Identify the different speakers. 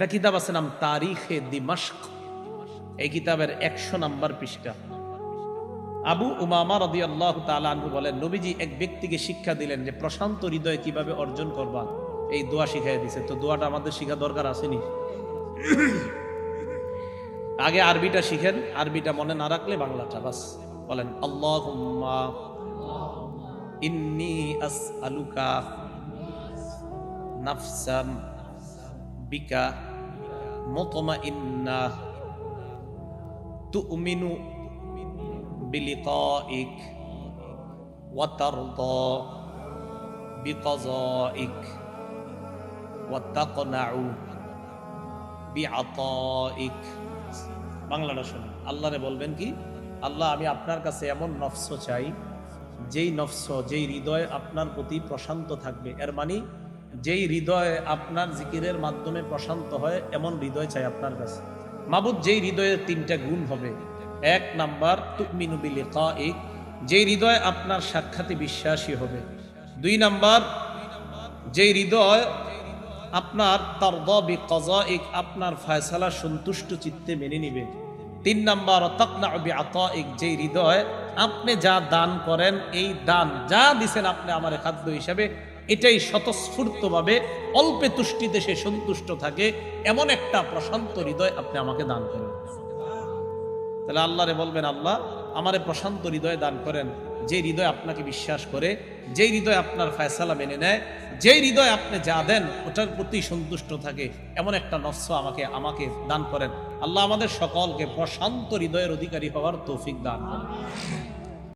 Speaker 1: একটা কিতাব আছে নাম তারিখে দিমাশক। এই কিতাবের 100 নম্বর পৃষ্ঠা। আবু উমামা রাদিয়াল্লাহু তাআলা আনহু বলেন, নবীজি এক ব্যক্তিকে শিক্ষা দিলেন যে প্রশান্ত হৃদয় কিভাবে অর্জন করবা, এই দোয়া শিখাই দিয়েছে। তো দোয়াটা আমাদের শিখা দরকার আসেনি? আগে আরবিটা শিখেন, আরবিটা মনে না রাখলে বাংলাটা বাস বলেন। আল্লাহুম্মা ইন্নী আসআলুকা নাফসান বিকা মুতমাইন্নাহ তুমিনু বিলিকাইক ওয়া তারদা বিকাযাইক ওয়া তাকনাউ বিআতাইক। বাংলাটা শুনুন। আল্লাহরে বলবেন কি, আল্লাহ আমি আপনার কাছে এমন নফস চাই, যেই নফস, যেই হৃদয় আপনার প্রতি প্রশান্ত থাকবে। এর মানে যেই হৃদয় আপনার জিকিরের মাধ্যমে প্রশান্ত হয়, এমন হৃদয় চাই আপনার কাছে। মাবুদ, যেই হৃদয়ের 3টা গুণ হবে। 1 নাম্বার তুমিনু বিলিকাইক, যেই হৃদয় আপনার সাক্ষাতে বিশ্বাসী হবে। 2 নাম্বার, যেই হৃদয় আপনার তারদা বিকাযাইক, আপনার ফয়সালা সন্তুষ্ট চিত্তে মেনে নিবে। 3 নাম্বার তাকনাউ বিআতাইক, যেই হৃদয় আপনি যা দান করেন, এই দান যা দিবেন আপনি আমার খাদ্য হিসাবে, এটাই স্বতঃস্ফূর্তভাবে অল্পে তুষ্টিতে সে সন্তুষ্ট থাকে, এমন একটা প্রশান্ত হৃদয় আপনি আমাকে দান করেন। তাহলে আল্লাহরে বলবেন, আল্লাহ আমারে প্রশান্ত হৃদয় দান করেন, যে হৃদয় আপনাকে বিশ্বাস করে, যেই হৃদয় আপনার ফয়সালা মেনে নেয়, যেই হৃদয় আপনি যা দেন ওটার প্রতি সন্তুষ্ট থাকে, এমন একটা নফস আমাকে দান করেন। আল্লাহ আমাদের সকলকে প্রশান্ত হৃদয়ের অধিকারী হওয়ার তৌফিক দান করেন।